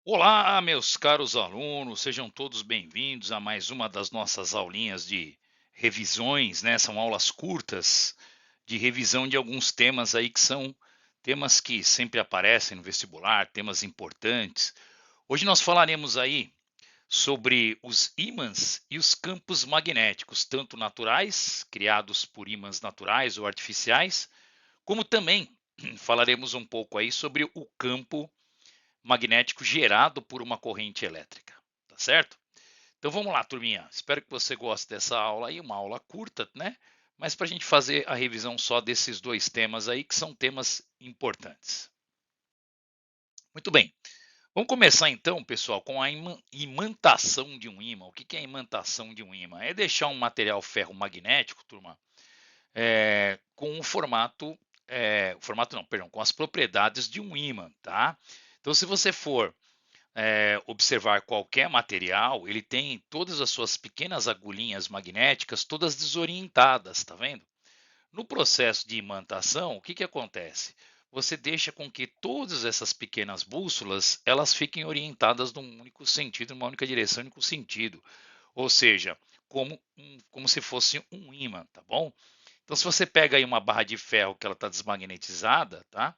Olá, meus caros alunos, sejam todos bem-vindos a mais uma das nossas aulinhas de revisões, né? São aulas curtas de revisão de alguns temas aí que são temas que sempre aparecem no vestibular, temas importantes. Hoje nós falaremos aí sobre os ímãs e os campos magnéticos, tanto naturais, criados por ímãs naturais ou artificiais, como também falaremos um pouco aí sobre o campo magnético gerado por uma corrente elétrica, tá certo? Então vamos lá, turminha. Espero que você goste dessa aula aí, uma aula curta, né? Mas para a gente fazer a revisão só desses dois temas aí, que são temas importantes. Muito bem. Vamos começar então, pessoal, com a imantação de um ímã. O que é a imantação de um ímã? É deixar um material ferromagnético, turma, com um formato não, perdão, com as propriedades de um ímã, tá? Então, se você for observar qualquer material, ele tem todas as suas pequenas agulhinhas magnéticas todas desorientadas, tá vendo? No processo de imantação, o que acontece? Você deixa com que todas essas pequenas bússolas elas fiquem orientadas num único sentido, numa única direção, num único sentido. Ou seja, como se fosse um ímã, tá bom? Então, se você pega aí uma barra de ferro que ela está desmagnetizada, tá?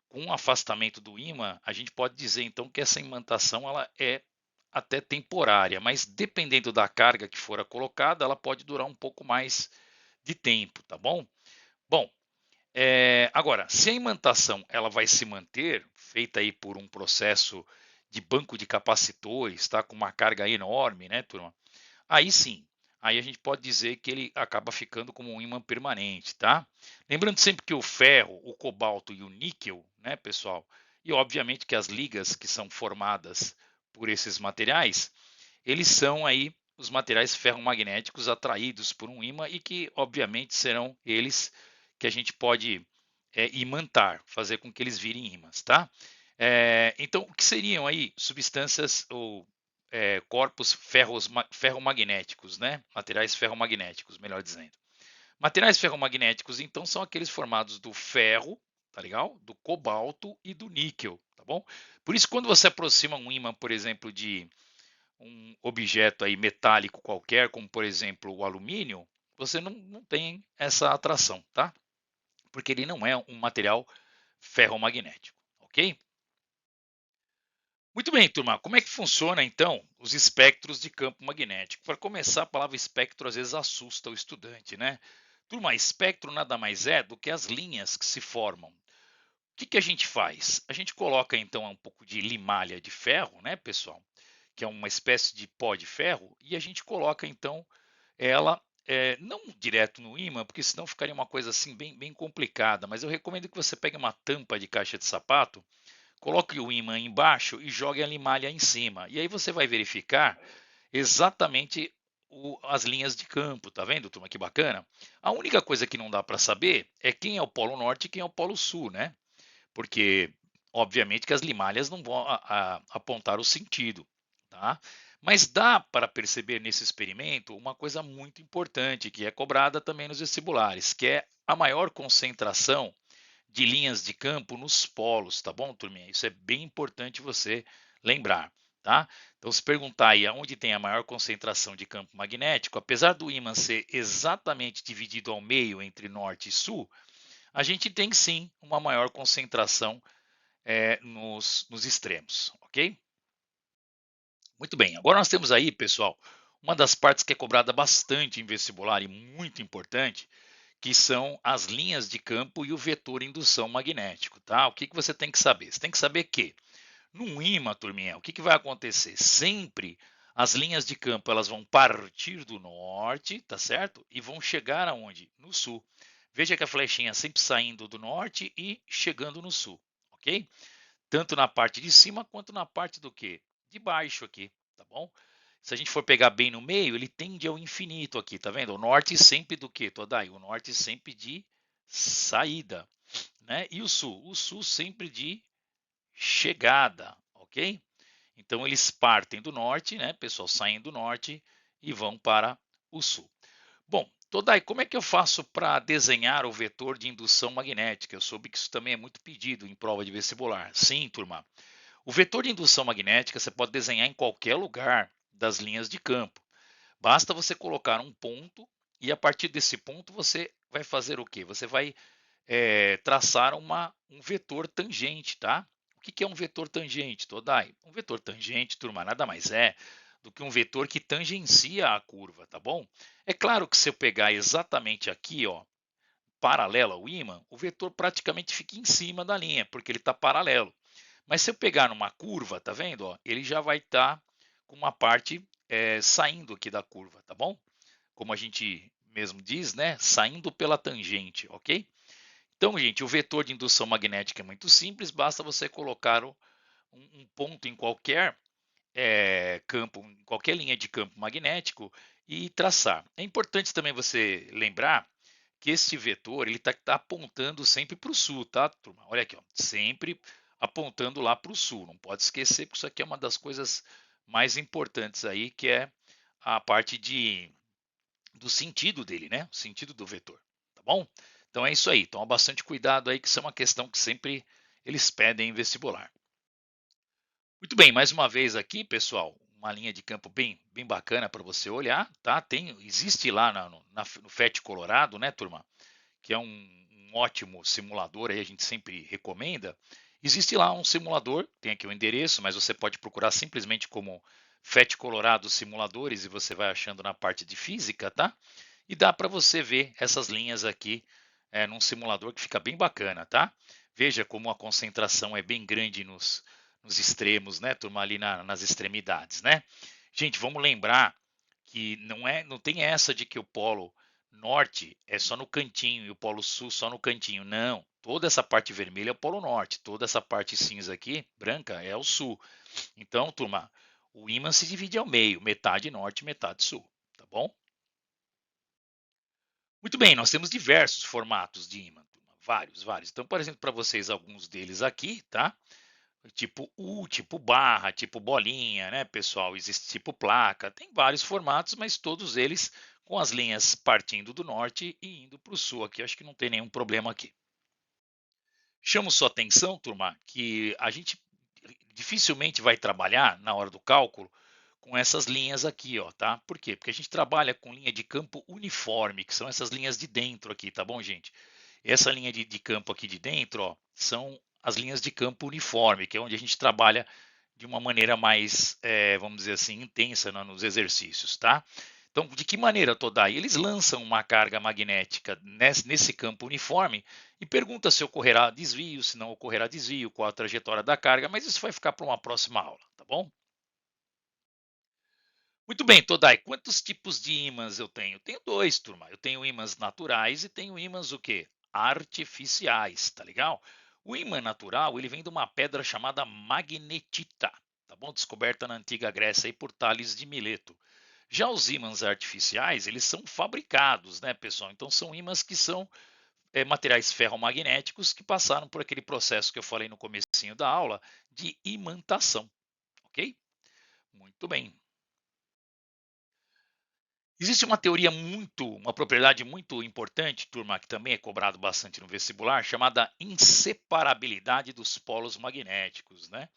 Com o afastamento do ímã, a gente pode dizer então que essa imantação ela é até temporária, mas dependendo da carga que for colocada, ela pode durar um pouco mais de tempo, tá bom? Bom, agora, se a imantação ela vai se manter, feita aí por um processo de banco de capacitores, tá? Com uma carga enorme, né, turma? Aí sim, aí a gente pode dizer que ele acaba ficando como um ímã permanente, tá? Lembrando sempre que o ferro, o cobalto e o níquel, né, pessoal? E obviamente que as ligas que são formadas por esses materiais, eles são aí os materiais ferromagnéticos atraídos por um ímã e que obviamente serão eles que a gente pode imantar, fazer com que eles virem ímãs, tá? Então, o que seriam aí substâncias ou corpos ferromagnéticos, né? Materiais ferromagnéticos, melhor dizendo. Materiais ferromagnéticos, então, são aqueles formados do ferro, tá legal? Do cobalto e do níquel, tá bom? Por isso, quando você aproxima um ímã, por exemplo, de um objeto aí metálico qualquer, como por exemplo o alumínio, você não tem essa atração, tá? Porque ele não é um material ferromagnético, ok? Muito bem, turma. Como é que funciona então os espectros de campo magnético? Para começar, a palavra espectro às vezes assusta o estudante, né? Turma, espectro nada mais é do que as linhas que se formam. O que a gente faz? A gente coloca então um pouco de limalha de ferro, né, pessoal? Que é uma espécie de pó de ferro, e a gente coloca então ela não direto no ímã, porque senão ficaria uma coisa assim bem complicada. Mas eu recomendo que você pegue uma tampa de caixa de sapato, coloque o ímã embaixo e jogue a limalha em cima. E aí você vai verificar exatamente as linhas de campo, tá vendo, turma? Que bacana. A única coisa que não dá para saber é quem é o polo norte e quem é o polo sul, né? Porque, obviamente, que as limalhas não vão apontar o sentido, tá? Mas dá para perceber nesse experimento uma coisa muito importante que é cobrada também nos vestibulares, que é a maior concentração de linhas de campo nos polos, tá bom, turminha? Isso é bem importante você lembrar, tá? Então, se perguntar aí aonde tem a maior concentração de campo magnético, apesar do ímã ser exatamente dividido ao meio entre norte e sul, a gente tem sim uma maior concentração nos extremos, ok? Muito bem, agora nós temos aí, pessoal, uma das partes que é cobrada bastante em vestibular e muito importante, que são as linhas de campo e o vetor indução magnético, tá? O que você tem que saber? Você tem que saber que num ímã, turminha, o que vai acontecer? Sempre as linhas de campo elas vão partir do norte, tá certo? E vão chegar aonde? No sul. Veja que a flechinha sempre saindo do norte e chegando no sul, ok? Tanto na parte de cima quanto na parte do quê? De baixo aqui, tá bom? Se a gente for pegar bem no meio, ele tende ao infinito aqui, tá vendo? O norte sempre do quê, Todai? O norte sempre de saída, né? E o sul? O sul sempre de chegada, ok? Então eles partem do norte, né? Pessoal, saem do norte e vão para o sul. Bom, Todai, como é que eu faço para desenhar o vetor de indução magnética? Eu soube que isso também é muito pedido em prova de vestibular. Sim, turma. O vetor de indução magnética você pode desenhar em qualquer lugar das linhas de campo. Basta você colocar um ponto e a partir desse ponto você vai fazer o quê? Você vai traçar um vetor tangente, tá? O que é um vetor tangente, Todai? Um vetor tangente, turma, nada mais é do que um vetor que tangencia a curva, tá bom? É claro que se eu pegar exatamente aqui, ó, paralelo ao ímã, o vetor praticamente fica em cima da linha, porque ele está paralelo. Mas se eu pegar numa curva, tá vendo? Ó, ele já vai estar com uma parte saindo aqui da curva, tá bom? Como a gente mesmo diz, né? Saindo pela tangente, ok? Então, gente, o vetor de indução magnética é muito simples, basta você colocar um ponto em qualquer campo, em qualquer linha de campo magnético e traçar. É importante também você lembrar que este vetor ele tá apontando sempre para o sul, tá, turma? Olha aqui, ó, sempre apontando lá para o sul. Não pode esquecer, porque isso aqui é uma das coisas mais importantes aí, que é a parte do sentido dele, né? O sentido do vetor, tá bom? Então é isso aí. Toma bastante cuidado aí, que isso é uma questão que sempre eles pedem em vestibular. Muito bem, mais uma vez aqui, pessoal, uma linha de campo bem bacana para você olhar, tá? Existe lá no FET Colorado, né, turma? Que é um ótimo simulador, aí a gente sempre recomenda. Existe lá um simulador, tem aqui o endereço, mas você pode procurar simplesmente como FET Colorado Simuladores e você vai achando na parte de física, tá? E dá para você ver essas linhas aqui num simulador que fica bem bacana, tá? Veja como a concentração é bem grande nos extremos, né, turma, ali nas extremidades, né? Gente, vamos lembrar que não tem essa de que o polo norte é só no cantinho e o polo sul só no cantinho. Não, toda essa parte vermelha é o polo norte, toda essa parte cinza aqui, branca, é o sul. Então, turma, o ímã se divide ao meio, metade norte, metade sul, tá bom? Muito bem, nós temos diversos formatos de ímã, turma, vários. Então, por exemplo, para vocês, alguns deles aqui, tá? Tipo U, tipo barra, tipo bolinha, né, pessoal? Existe tipo placa, tem vários formatos, mas todos eles com as linhas partindo do norte e indo para o sul aqui. Acho que não tem nenhum problema aqui. Chamo sua atenção, turma, que a gente dificilmente vai trabalhar na hora do cálculo com essas linhas aqui, ó, tá? Por quê? Porque a gente trabalha com linha de campo uniforme, que são essas linhas de dentro aqui, tá bom, gente? Essa linha de campo aqui de dentro, ó, são as linhas de campo uniforme, que é onde a gente trabalha de uma maneira mais, vamos dizer assim, intensa nos exercícios, tá? Então, de que maneira, Todai? Eles lançam uma carga magnética nesse campo uniforme e pergunta se ocorrerá desvio, se não ocorrerá desvio, qual a trajetória da carga, mas isso vai ficar para uma próxima aula, tá bom? Muito bem, Todai, quantos tipos de ímãs eu tenho? Tenho dois, turma. Eu tenho ímãs naturais e tenho ímãs o quê? Artificiais, tá legal? O ímã natural, ele vem de uma pedra chamada magnetita, tá bom? Descoberta na antiga Grécia aí por Tales de Mileto. Já os ímãs artificiais, eles são fabricados, né, pessoal? Então são ímãs que são materiais ferromagnéticos que passaram por aquele processo que eu falei no comecinho da aula de imantação, ok? Muito bem. Existe uma propriedade muito importante, turma, que também é cobrado bastante no vestibular, chamada inseparabilidade dos polos magnéticos, né?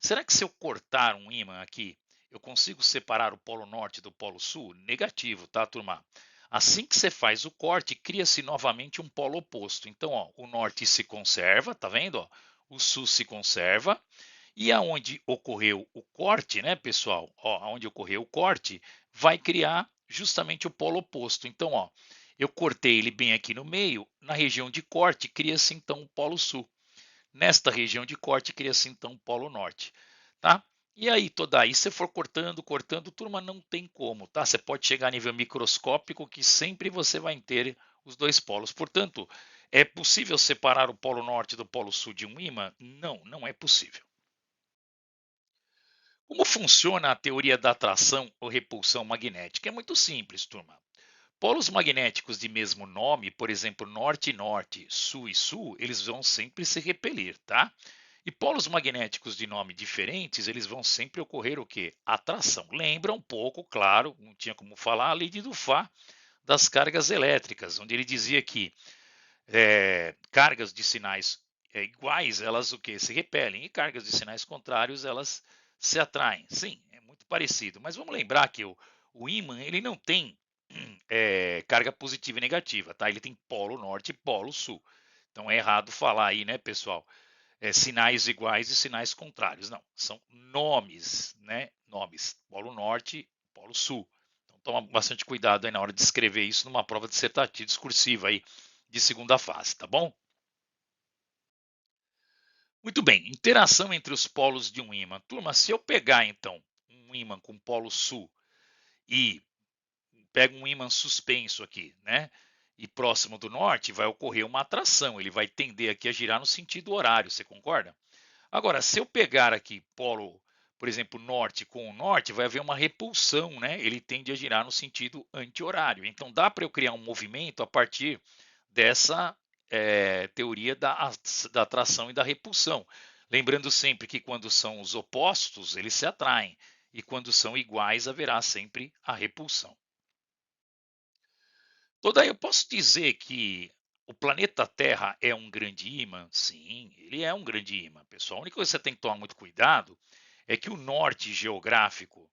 Será que se eu cortar um ímã aqui, eu consigo separar o polo norte do polo sul? Negativo, tá, turma? Assim que você faz o corte, cria-se novamente um polo oposto. Então, ó, o norte se conserva, tá vendo? Ó? O sul se conserva. E aonde ocorreu o corte, né, pessoal? Ó, aonde ocorreu o corte, vai criar justamente o polo oposto. Então, ó, eu cortei ele bem aqui no meio, na região de corte, cria-se então o polo sul. Nesta região de corte, cria-se então o polo norte, tá? E aí, toda aí, se for cortando, turma, não tem como, tá? Você pode chegar a nível microscópico que sempre você vai ter os dois polos. Portanto, é possível separar o polo norte do polo sul de um ímã? Não, não é possível. Como funciona a teoria da atração ou repulsão magnética? É muito simples, turma. Polos magnéticos de mesmo nome, por exemplo, norte e norte, sul e sul, eles vão sempre se repelir, tá? E polos magnéticos de nome diferentes, eles vão sempre ocorrer o quê? Atração. Lembra um pouco, claro, não tinha como falar, a lei de Dufá das cargas elétricas, onde ele dizia que cargas de sinais iguais, elas o que? Se repelem, e cargas de sinais contrários, elas se atraem. Sim, é muito parecido, mas vamos lembrar que o ímã, ele não tem carga positiva e negativa, tá? Ele tem polo norte e polo sul. Então é errado falar aí, né, pessoal? Sinais iguais e sinais contrários. Não, são nomes, né? Nomes, polo norte, polo sul. Então toma bastante cuidado aí na hora de escrever isso numa prova dissertativa, discursiva aí de segunda fase, tá bom? Muito bem, interação entre os polos de um ímã. Turma, se eu pegar então um ímã com polo sul e pego um ímã suspenso aqui, né? E próximo do norte, vai ocorrer uma atração, ele vai tender aqui a girar no sentido horário, você concorda? Agora, se eu pegar aqui polo, por exemplo, norte com o norte, vai haver uma repulsão, né? Ele tende a girar no sentido anti-horário. Então, dá para eu criar um movimento a partir dessa teoria da atração e da repulsão. Lembrando sempre que quando são os opostos, eles se atraem. E quando são iguais, haverá sempre a repulsão. Toda eu posso dizer que o planeta Terra é um grande ímã? Sim, ele é um grande ímã, pessoal. A única coisa que você tem que tomar muito cuidado é que o norte geográfico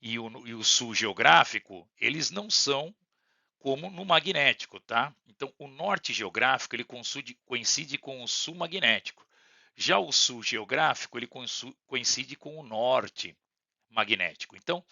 e o sul geográfico, eles não são como no magnético, tá? Então, o norte geográfico ele coincide com o sul magnético. Já o sul geográfico ele coincide com o norte magnético. Então,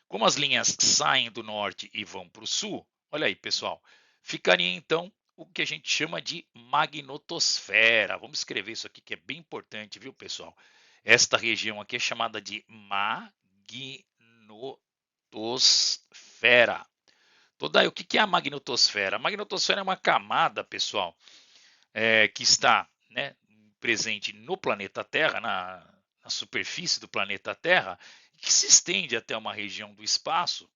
como as linhas saem do norte e vão para o sul, olha aí, pessoal, ficaria então o que a gente chama de magnetosfera. Vamos escrever isso aqui que é bem importante, viu, pessoal? Esta região aqui é chamada de magnetosfera. Toda, o que é a magnetosfera? A magnetosfera é uma camada, pessoal, que está, né, presente no planeta Terra, na superfície do planeta Terra, que se estende até uma região do espaço,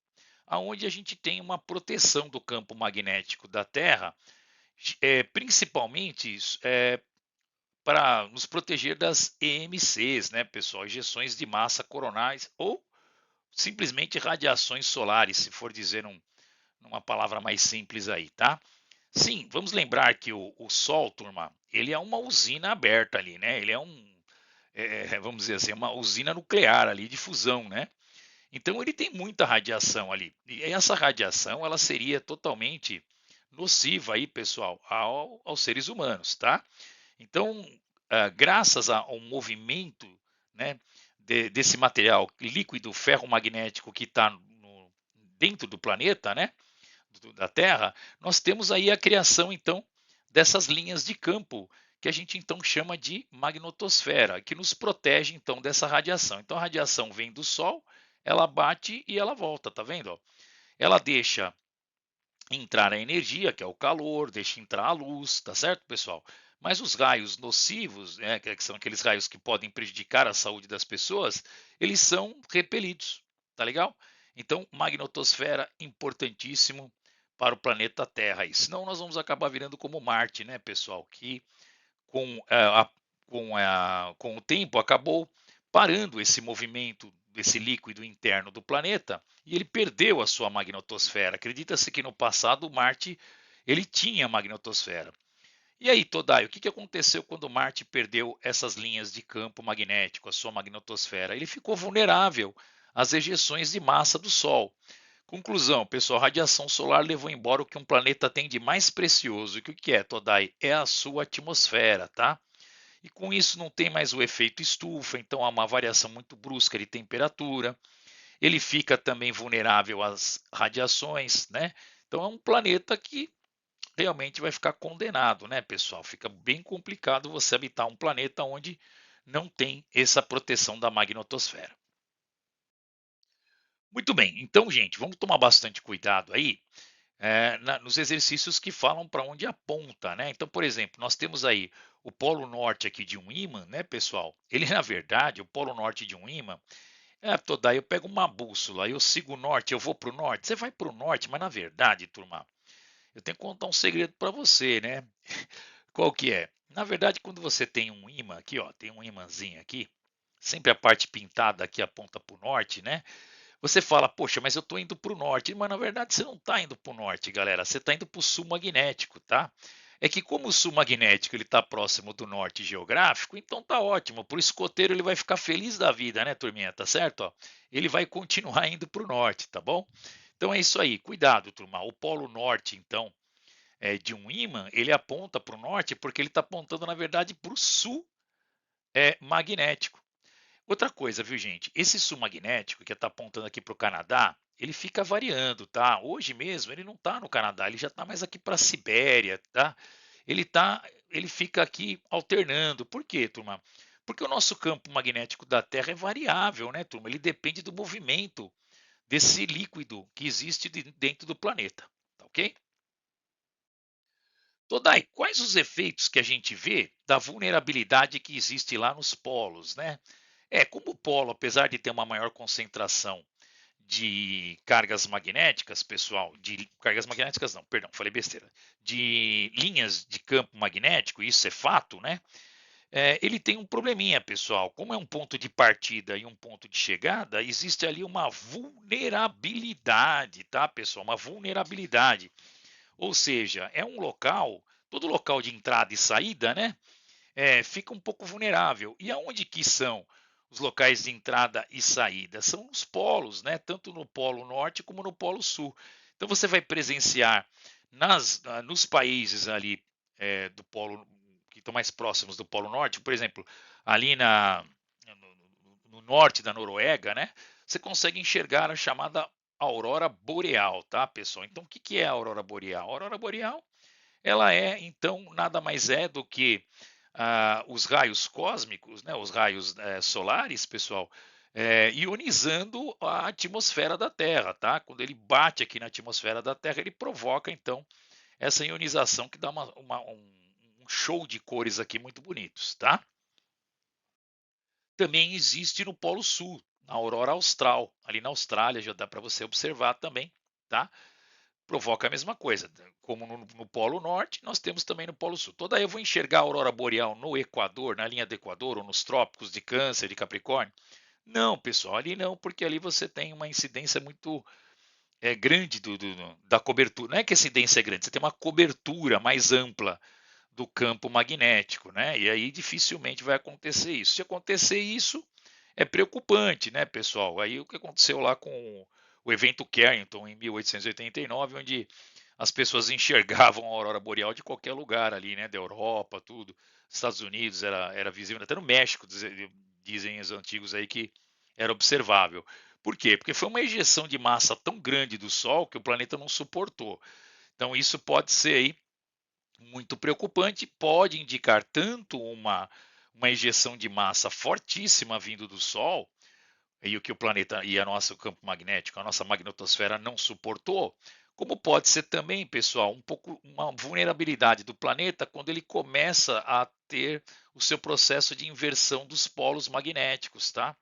aonde a gente tem uma proteção do campo magnético da Terra, principalmente para nos proteger das EMCs, né, pessoal, ejeções de massa coronais ou simplesmente radiações solares, se for dizer numa palavra mais simples aí, tá? Sim, vamos lembrar que o Sol, turma, ele é uma usina aberta ali, né? Ele é vamos dizer assim, uma usina nuclear ali de fusão, né? Então ele tem muita radiação ali. E essa radiação, ela seria totalmente nociva aí, pessoal, aos seres humanos, tá? Então, graças ao movimento, né, desse material líquido ferromagnético que está dentro do planeta, né? Da Terra, nós temos aí a criação, então, dessas linhas de campo, que a gente então chama de magnetosfera, que nos protege, então, dessa radiação. Então, a radiação vem do Sol, ela bate e ela volta, tá vendo? Ela deixa entrar a energia, que é o calor, deixa entrar a luz, tá certo, pessoal? Mas os raios nocivos, né, que são aqueles raios que podem prejudicar a saúde das pessoas, eles são repelidos, tá legal? Então, magnetosfera importantíssimo para o planeta Terra. E senão nós vamos acabar virando como Marte, né, pessoal? Que com, com o tempo acabou parando esse movimento desse líquido interno do planeta e ele perdeu a sua magnetosfera. Acredita-se que no passado Marte ele tinha magnetosfera. E aí, Todai, o que aconteceu quando Marte perdeu essas linhas de campo magnético, a sua magnetosfera? Ele ficou vulnerável às ejeções de massa do Sol. Conclusão, pessoal, a radiação solar levou embora o que um planeta tem de mais precioso. E o que é, Todai? É a sua atmosfera, tá? E com isso não tem mais o efeito estufa, então há uma variação muito brusca de temperatura. Ele fica também vulnerável às radiações, né? Então é um planeta que realmente vai ficar condenado, né, pessoal? Fica bem complicado você habitar um planeta onde não tem essa proteção da magnetosfera. Muito bem, então, gente, vamos tomar bastante cuidado aí nos exercícios que falam para onde aponta, né? Então, por exemplo, nós temos aí o polo norte aqui de um ímã, né, pessoal? Ele, na verdade, o polo norte de um ímã, daí eu pego uma bússola, eu sigo o norte, eu vou para o norte. Você vai para o norte, mas na verdade, turma, eu tenho que contar um segredo para você, né? Qual que é? Na verdade, quando você tem um ímã aqui, ó, tem um ímãzinho aqui, sempre a parte pintada aqui aponta para o norte, né? Você fala, poxa, mas eu estou indo para o norte. Mas na verdade você não está indo para o norte, galera. Você está indo para o sul magnético, tá? É que como o sul magnético ele está próximo do norte geográfico, então tá ótimo. Para o escoteiro ele vai ficar feliz da vida, né, turminha? Tá certo? Ó, ele vai continuar indo para o norte, tá bom? Então é isso aí. Cuidado, turma. O polo norte, então, de um ímã, ele aponta para o norte porque ele está apontando, na verdade, para o sul magnético. Outra coisa, viu, gente? Esse sul magnético que está apontando aqui para o Canadá, ele fica variando, tá? Hoje mesmo ele não está no Canadá, ele já está mais aqui para a Sibéria, tá? Ele fica aqui alternando. Por quê, turma? Porque o nosso campo magnético da Terra é variável, né, turma? Ele depende do movimento desse líquido que existe dentro do planeta, tá ok? Todai, quais os efeitos que a gente vê da vulnerabilidade que existe lá nos polos, né? Como o polo, apesar de ter uma maior concentração de cargas magnéticas, pessoal, de cargas magnéticas não, perdão, falei besteira, de linhas de campo magnético, isso é fato, né? Ele tem um probleminha, pessoal. Como é um ponto de partida e um ponto de chegada, existe ali uma vulnerabilidade, tá, pessoal? Uma vulnerabilidade. Ou seja, é um local, todo local de entrada e saída, né? Fica um pouco vulnerável. E aonde que são os locais de entrada e saída? São os polos, né? Tanto no polo norte como no polo sul. Então você vai presenciar nos países ali do polo que estão mais próximos do polo norte, por exemplo, ali no norte da Noruega, né? Você consegue enxergar a chamada aurora boreal, tá, pessoal? Então, o que que é a aurora boreal? A aurora boreal, ela então nada mais é do que os raios cósmicos, né, os raios solares, pessoal, ionizando a atmosfera da Terra, tá? Quando ele bate aqui na atmosfera da Terra, ele provoca então essa ionização que dá um show de cores aqui muito bonitos, tá? Também existe no Polo Sul, na aurora austral, ali na Austrália já dá para você observar também, tá? Provoca a mesma coisa, como no Polo Norte, nós temos também no Polo Sul. Toda aí eu vou enxergar a aurora boreal no Equador, na linha do Equador, ou nos trópicos de Câncer, de Capricórnio? Não, pessoal, ali não, porque ali você tem uma incidência muito grande da cobertura. Não é que a incidência é grande, você tem uma cobertura mais ampla do campo magnético, né? E aí dificilmente vai acontecer isso. Se acontecer isso, é preocupante, né, pessoal? Aí o que aconteceu lá com o evento Carrington em 1889, onde as pessoas enxergavam a aurora boreal de qualquer lugar ali, né, da Europa, tudo. Estados Unidos era visível, até no México, dizem os antigos aí que era observável. Por quê? Porque foi uma ejeção de massa tão grande do Sol que o planeta não suportou. Então isso pode ser aí muito preocupante, pode indicar tanto uma ejeção de massa fortíssima vindo do Sol, e o que o planeta e a nosso campo magnético, a nossa magnetosfera não suportou, como pode ser também, pessoal, um pouco uma vulnerabilidade do planeta quando ele começa a ter o seu processo de inversão dos polos magnéticos, tá?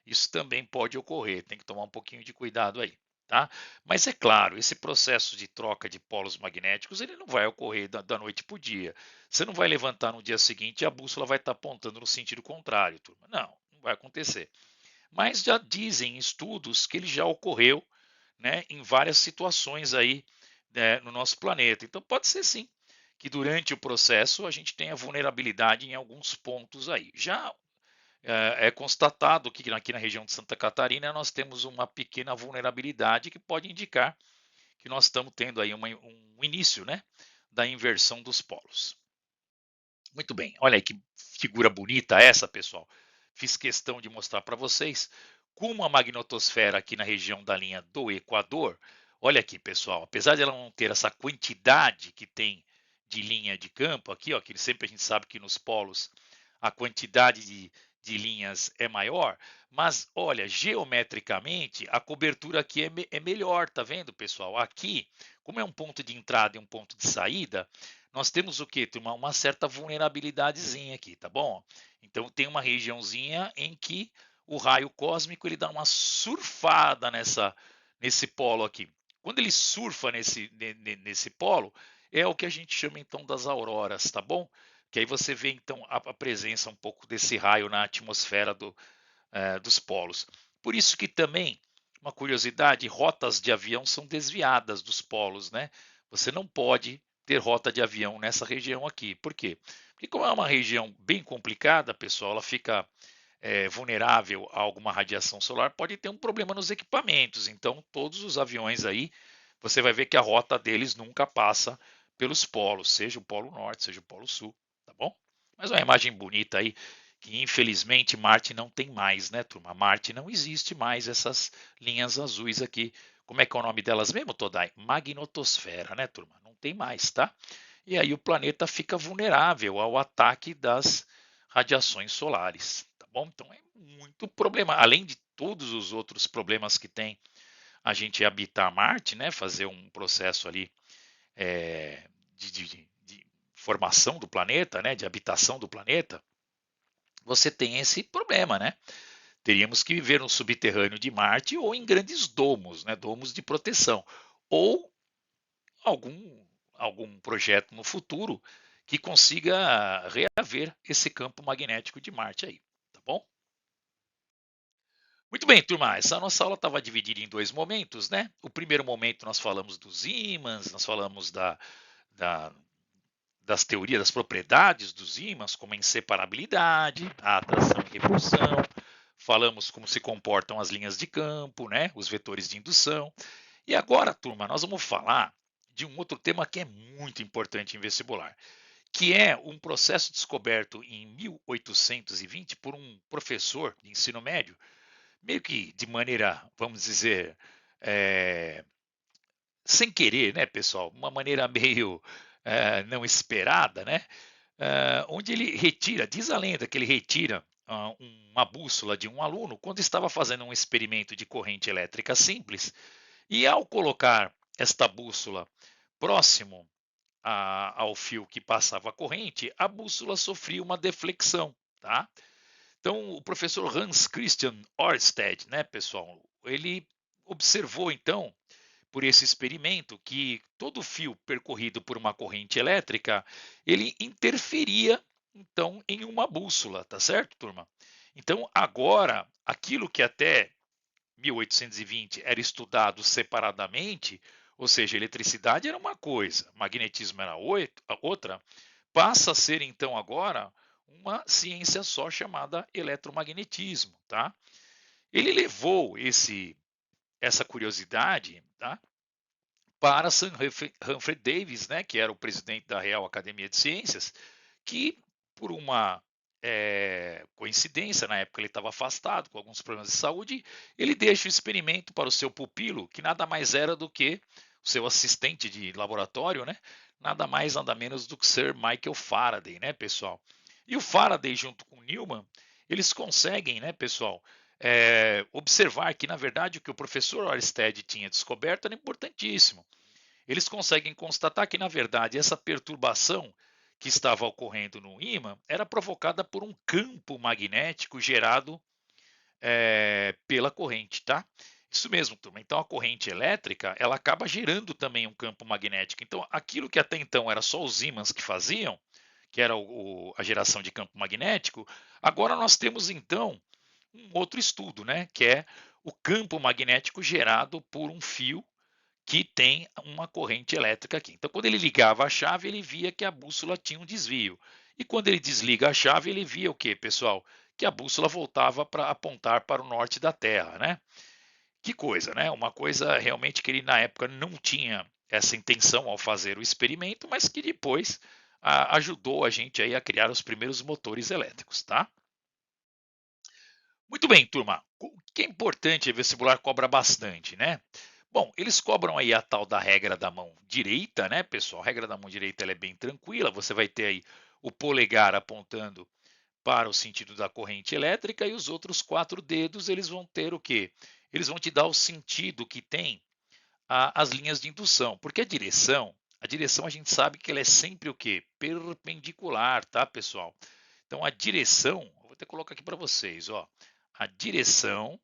Isso também pode ocorrer, tem que tomar um pouquinho de cuidado aí, tá? Mas é claro, esse processo de troca de polos magnéticos, ele não vai ocorrer da noite para o dia. Você não vai levantar no dia seguinte e a bússola vai estar apontando no sentido contrário, turma. Não, não vai acontecer. Mas já dizem estudos que ele já ocorreu, né, em várias situações aí, né, no nosso planeta. Então pode ser sim que durante o processo a gente tenha vulnerabilidade em alguns pontos aí. Já constatado que aqui na região de Santa Catarina nós temos uma pequena vulnerabilidade que pode indicar que nós estamos tendo aí um início, né, da inversão dos polos. Muito bem, olha aí que figura bonita essa, pessoal. Fiz questão de mostrar para vocês como a magnetosfera aqui na região da linha do Equador. Olha aqui, pessoal, apesar de ela não ter essa quantidade que tem de linha de campo aqui, ó, que sempre a gente sabe que nos polos a quantidade de linhas é maior, mas olha, geometricamente a cobertura aqui é melhor, tá vendo, pessoal? Aqui, como é um ponto de entrada e um ponto de saída, nós temos o quê? Tem uma certa vulnerabilidadezinha aqui, tá bom? Então tem uma regiãozinha em que o raio cósmico ele dá uma surfada nesse polo aqui. Quando ele surfa nesse polo, é o que a gente chama então das auroras, tá bom? Que aí você vê então a presença um pouco desse raio na atmosfera dos polos. Por isso que também, uma curiosidade, rotas de avião são desviadas dos polos, né? Você não pode ter rota de avião nessa região aqui. Por quê? Porque como é uma região bem complicada, pessoal, ela fica vulnerável a alguma radiação solar, pode ter um problema nos equipamentos. Então, todos os aviões aí, você vai ver que a rota deles nunca passa pelos polos, seja o Polo Norte, seja o Polo Sul, tá bom? Mas uma imagem bonita aí, que infelizmente Marte não tem mais, né, turma? Marte não existe mais essas linhas azuis aqui. Como é que é o nome delas mesmo, Todai? Magnetosfera, né, turma? Não tem mais, tá? E aí o planeta fica vulnerável ao ataque das radiações solares, tá bom? Então é muito problema, além de todos os outros problemas que tem a gente habitar Marte, né? Fazer um processo ali de formação do planeta, né? De habitação do planeta, você tem esse problema, né? Teríamos que viver no subterrâneo de Marte ou em grandes domos, né? Domos de proteção, ou algum algum projeto no futuro que consiga reaver esse campo magnético de Marte aí, tá bom? Muito bem, turma, essa nossa aula estava dividida em dois momentos, né? O primeiro momento nós falamos dos ímãs, nós falamos da, das teorias, das propriedades dos ímãs, como a inseparabilidade, a atração e repulsão, falamos como se comportam as linhas de campo, né? Os vetores de indução. E agora, turma, nós vamos falar de um outro tema que é muito importante em vestibular, que é um processo descoberto em 1820 por um professor de ensino médio, meio que de maneira, vamos dizer, é, sem querer, né, pessoal? Uma maneira meio não esperada, né? Onde ele retira, diz a lenda que ele retira uma bússola de um aluno quando estava fazendo um experimento de corrente elétrica simples, e ao colocar esta bússola próximo ao fio que passava a corrente, a bússola sofria uma deflexão, tá? Então, o professor Hans Christian Ørsted, né, pessoal, ele observou então, por esse experimento, que todo fio percorrido por uma corrente elétrica, ele interferia então em uma bússola, tá certo, turma? Então, agora, aquilo que até 1820 era estudado separadamente, ou seja, eletricidade era uma coisa, magnetismo era outra, passa a ser então agora uma ciência só chamada eletromagnetismo, tá? Ele levou essa curiosidade, tá, para Sir Humphrey Davis, né, que era o presidente da Real Academia de Ciências, que por uma coincidência, na época ele estava afastado com alguns problemas de saúde, ele deixa o experimento para o seu pupilo, que nada mais era do que o seu assistente de laboratório, né? Nada mais, nada menos do que Sir Michael Faraday, né, pessoal? E o Faraday, junto com Newman, eles conseguem, né, pessoal, observar que, na verdade, o que o professor Ørsted tinha descoberto era importantíssimo. Eles conseguem constatar que, na verdade, essa perturbação que estava ocorrendo no ímã era provocada por um campo magnético gerado pela corrente, tá? Isso mesmo, turma. Então, a corrente elétrica, ela acaba gerando também um campo magnético. Então, aquilo que até então era só os ímãs que faziam, que era a geração de campo magnético, agora nós temos, então, um outro estudo, né? Que é o campo magnético gerado por um fio que tem uma corrente elétrica aqui. Então, quando ele ligava a chave, ele via que a bússola tinha um desvio. E quando ele desliga a chave, ele via o que, pessoal? Que a bússola voltava para apontar para o norte da Terra, né? Que coisa, né? Uma coisa realmente que ele na época não tinha essa intenção ao fazer o experimento, mas que depois ajudou a gente aí a criar os primeiros motores elétricos, tá? Muito bem, turma. O que é importante, o vestibular cobra bastante, né? Bom, eles cobram aí a tal da regra da mão direita, né, pessoal? A regra da mão direita ela é bem tranquila. Você vai ter aí o polegar apontando para o sentido da corrente elétrica e os outros quatro dedos eles vão ter o quê? Eles vão te dar o sentido que tem as linhas de indução, porque a direção a gente sabe que ela é sempre o quê? Perpendicular, tá, pessoal? Então a direção, eu vou até colocar aqui para vocês, ó, a direção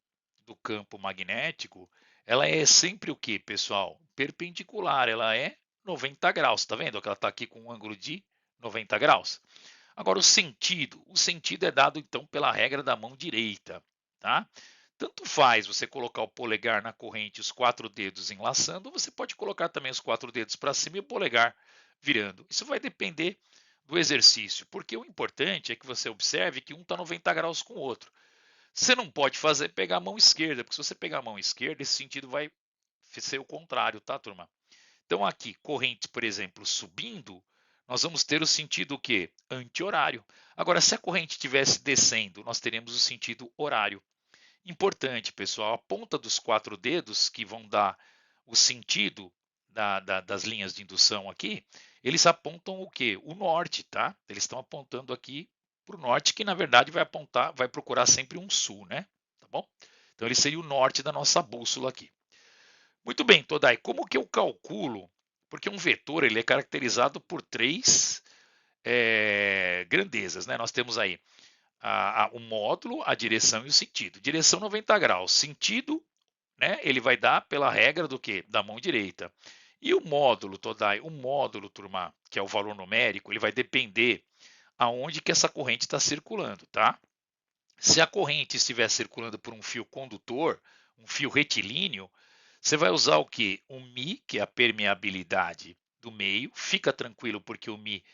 do campo magnético, ela é sempre o que, pessoal? Perpendicular, ela é 90 graus, tá vendo? Que ela está aqui com um ângulo de 90 graus. Agora o sentido é dado então pela regra da mão direita, tá? Tanto faz você colocar o polegar na corrente e os quatro dedos enlaçando, ou você pode colocar também os quatro dedos para cima e o polegar virando. Isso vai depender do exercício, porque o importante é que você observe que um está 90 graus com o outro. Você não pode fazer pegar a mão esquerda, porque se você pegar a mão esquerda, esse sentido vai ser o contrário, tá, turma? Então aqui, corrente, por exemplo, subindo, nós vamos ter o sentido o quê? Anti-horário. Agora, se a corrente estivesse descendo, nós teremos o sentido horário. Importante, pessoal, a ponta dos 4 dedos que vão dar o sentido das linhas de indução aqui, eles apontam o quê? O norte, tá? Eles estão apontando aqui para o norte, que na verdade vai apontar, vai procurar sempre um sul, né? Tá bom? Então ele seria o norte da nossa bússola aqui. Muito bem, Todai, como que eu calculo? Porque um vetor ele é caracterizado por três grandezas, né? Nós temos aí o módulo, a direção e o sentido. Direção 90 graus, sentido, né? Ele vai dar pela regra do que? Da mão direita. E o módulo, Todai, o módulo, turma, que é o valor numérico, ele vai depender aonde que essa corrente está circulando, tá? Se a corrente estiver circulando por um fio condutor, um fio retilíneo, você vai usar o que? O Mi, que é a permeabilidade do meio. Fica tranquilo, porque o Mi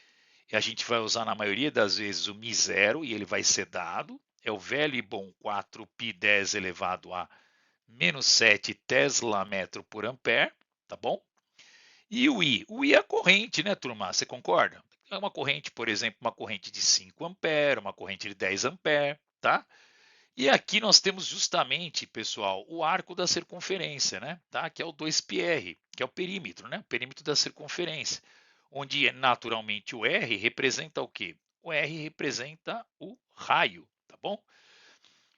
a gente vai usar na maioria das vezes o Mi zero e ele vai ser dado. É o velho e bom 4π10 elevado a menos 7 Tesla metro por ampere, tá bom? E o I? O I é a corrente, né, turma? Você concorda? É uma corrente, por exemplo, uma corrente de 5 ampere, uma corrente de 10 ampere, tá? E aqui nós temos justamente, pessoal, o arco da circunferência, né? Tá? Que é o 2πr, que é o perímetro, né? O perímetro da circunferência, onde naturalmente o R representa o quê? O R representa o raio, tá bom?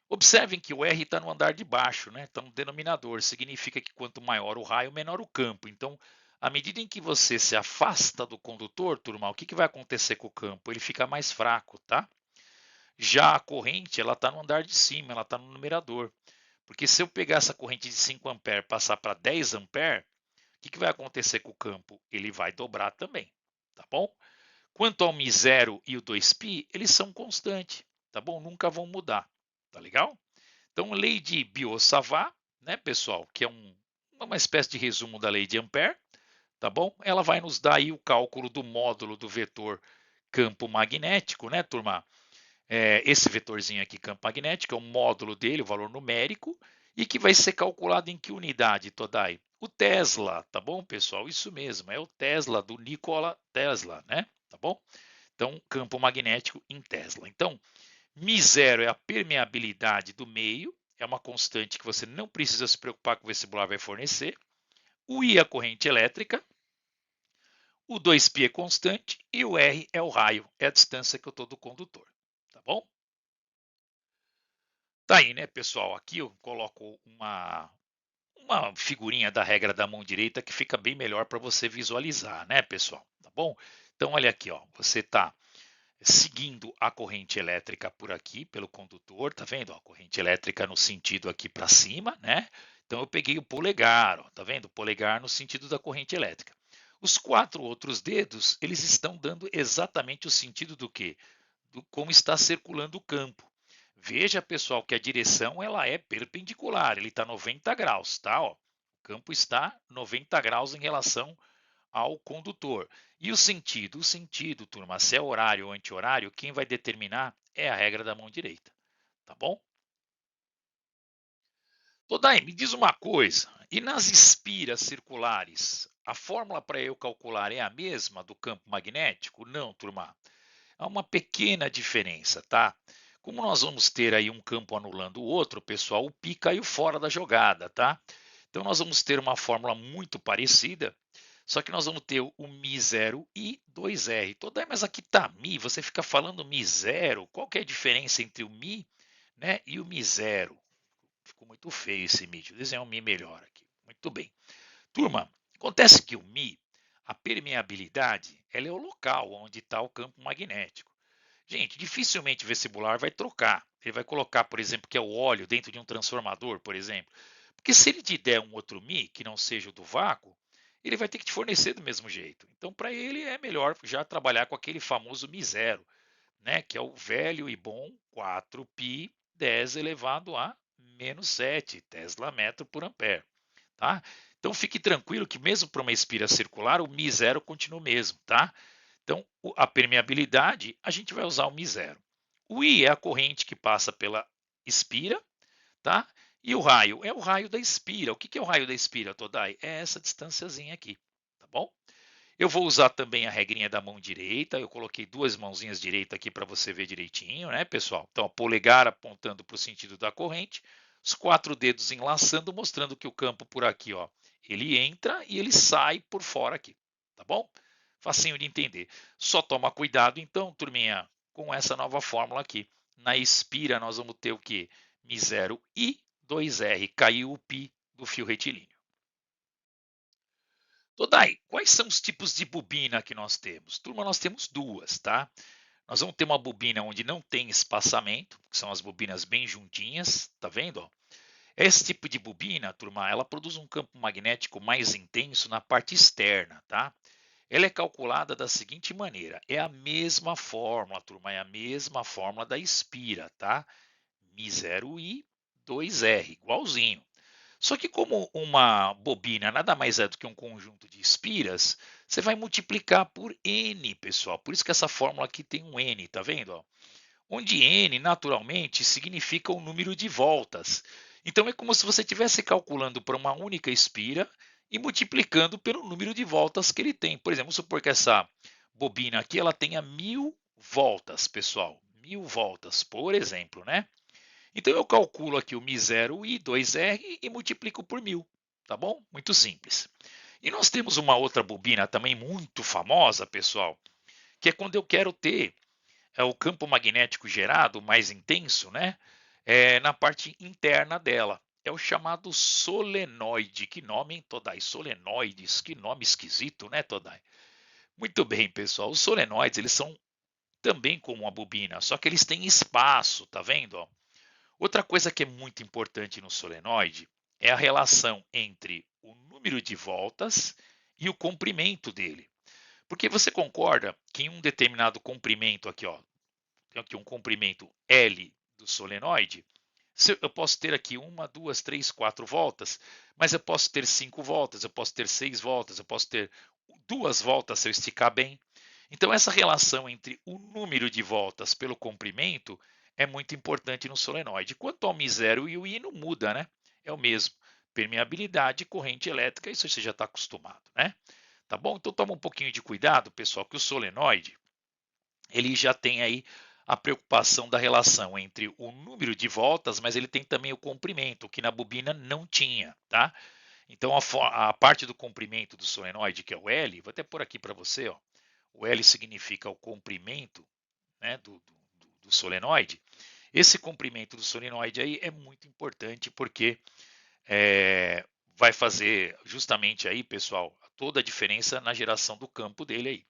Observem que o R está no andar de baixo, né? Está no denominador, significa que quanto maior o raio, menor o campo. Então, à medida em que você se afasta do condutor, turma, o que vai acontecer com o campo? Ele fica mais fraco, tá? Já a corrente, ela está no andar de cima, ela está no numerador. Porque se eu pegar essa corrente de 5 ampere e passar para 10 ampere, o que vai acontecer com o campo? Ele vai dobrar também, tá bom? Quanto ao Mi0 e o 2π, eles são constantes, tá bom? Nunca vão mudar, tá legal? Então, lei de Biot-Savart, né, pessoal, que é uma espécie de resumo da lei de Ampère, tá bom? Ela vai nos dar aí o cálculo do módulo do vetor campo magnético, né, turma? Esse vetorzinho aqui, campo magnético, é o módulo dele, o valor numérico, e que vai ser calculado em que unidade, Todai? O Tesla, tá bom, pessoal? Isso mesmo, é o Tesla do Nikola Tesla, né? Tá bom? Então, campo magnético em Tesla. Então, μ0 é a permeabilidade do meio, é uma constante que você não precisa se preocupar que o vestibular vai fornecer. O I é a corrente elétrica, o 2π é constante e o R é o raio, é a distância que eu estou do condutor, tá bom? Tá aí, né, pessoal? Aqui eu coloco uma figurinha da regra da mão direita que fica bem melhor para você visualizar, né, pessoal? Tá bom? Então, olha aqui, ó, você está seguindo a corrente elétrica por aqui, pelo condutor, tá vendo? A corrente elétrica no sentido aqui para cima, né? Então eu peguei o polegar, ó, tá vendo? O polegar no sentido da corrente elétrica. Os 4 outros dedos, eles estão dando exatamente o sentido do quê? Do como está circulando o campo. Veja, pessoal, que a direção ela é perpendicular, ele está 90 graus, tá? Ó, o campo está 90 graus em relação ao condutor. E o sentido? O sentido, turma, se é horário ou anti-horário, quem vai determinar é a regra da mão direita, tá bom? Todai, me diz uma coisa, e nas espiras circulares, a fórmula para eu calcular é a mesma do campo magnético? Não, turma. Há uma pequena diferença, tá? Como nós vamos ter aí um campo anulando o outro, pessoal, o π caiu fora da jogada, tá? Então nós vamos ter uma fórmula muito parecida, só que nós vamos ter o Mi0 e 2R. Toda, mas aqui tá Mi, você fica falando Mi0, qual que é a diferença entre o Mi, né, e o Mi0? Ficou muito feio esse Mi, deixa eu desenhar um Mi melhor aqui. Muito bem. Turma, acontece que o Mi, a permeabilidade, ela é o local onde está o campo magnético. Gente, dificilmente o vestibular vai trocar. Ele vai colocar, por exemplo, que é o óleo dentro de um transformador, por exemplo. Porque se ele te der um outro Mi, que não seja o do vácuo, ele vai ter que te fornecer do mesmo jeito. Então, para ele é melhor já trabalhar com aquele famoso Mi zero, né? Que é o velho e bom 4π 10 elevado a menos 7 Tesla metro por ampere. Tá? Então fique tranquilo que mesmo para uma espira circular, o μ0 continua o mesmo, tá? Então a permeabilidade, a gente vai usar o μ0. O I é a corrente que passa pela espira, tá? E o raio é o raio da espira. O que é o raio da espira, Todai? É essa distânciazinha aqui, tá bom? Eu vou usar também a regrinha da mão direita. Eu coloquei duas mãozinhas direitas aqui para você ver direitinho, né, pessoal? Então, a polegar apontando para o sentido da corrente, os 4 dedos enlaçando, mostrando que o campo por aqui, ó, ele entra e ele sai por fora aqui, tá bom? Facinho de entender. Só toma cuidado, então, turminha, com essa nova fórmula aqui. Na expira, nós vamos ter o quê? μ0 e 2R. Caiu o π do fio retilíneo. Todai, quais são os tipos de bobina que nós temos? Turma, nós temos duas, tá? Nós vamos ter uma bobina onde não tem espaçamento, que são as bobinas bem juntinhas, tá vendo? Esse tipo de bobina, turma, ela produz um campo magnético mais intenso na parte externa, tá? Ela é calculada da seguinte maneira, é a mesma fórmula, turma, é a mesma fórmula da espira, tá? μ0i 2r, igualzinho. Só que como uma bobina nada mais é do que um conjunto de espiras, você vai multiplicar por n, pessoal. Por isso que essa fórmula aqui tem um n, tá vendo? Onde n, naturalmente, significa o número de voltas. Então é como se você estivesse calculando para uma única espira e multiplicando pelo número de voltas que ele tem. Por exemplo, vamos supor que essa bobina aqui ela tenha 1000 voltas, pessoal. 1000 voltas, por exemplo, né? Então eu calculo aqui o μ0 e 2R e multiplico por 1000, tá bom? Muito simples. E nós temos uma outra bobina também muito famosa, pessoal, que é quando eu quero ter o campo magnético gerado mais intenso, né? Na parte interna dela. É o chamado solenoide. Que nome, hein, Todai? Solenoides, que nome esquisito, né, Todai? Muito bem, pessoal. Os solenoides, eles são também como uma bobina, só que eles têm espaço, tá vendo? Ó? Outra coisa que é muito importante no solenoide é a relação entre o número de voltas e o comprimento dele. Porque você concorda que em um determinado comprimento aqui, ó, tem aqui um comprimento L do solenoide, eu posso ter aqui uma, duas, três, quatro voltas, mas eu posso ter 5 voltas, eu posso ter 6 voltas, eu posso ter 2 voltas se eu esticar bem. Então, essa relação entre o número de voltas pelo comprimento é muito importante no solenoide. Quanto ao μ0 e o I não muda, né? É o mesmo. Permeabilidade, corrente elétrica, isso você já está acostumado, né? Tá bom? Então toma um pouquinho de cuidado, pessoal, que o solenoide ele já tem aí a preocupação da relação entre o número de voltas, mas ele tem também o comprimento, que na bobina não tinha, tá? Então a parte do comprimento do solenoide, que é o L, vou até pôr aqui para você, ó. O L significa o comprimento, né, do solenoide. Esse comprimento do solenoide aí é muito importante porque vai fazer justamente aí, pessoal, toda a diferença na geração do campo dele aí.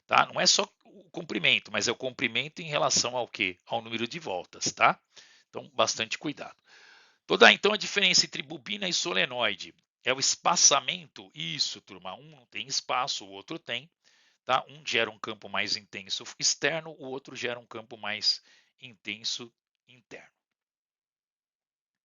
Tá? Não é só o comprimento, mas é o comprimento em relação ao quê? Ao número de voltas, tá? Então, bastante cuidado. Então a diferença entre bobina e solenoide é o espaçamento. Isso, turma, um não tem espaço, o outro tem. Tá? Um gera um campo mais intenso externo, o outro gera um campo mais intenso interno.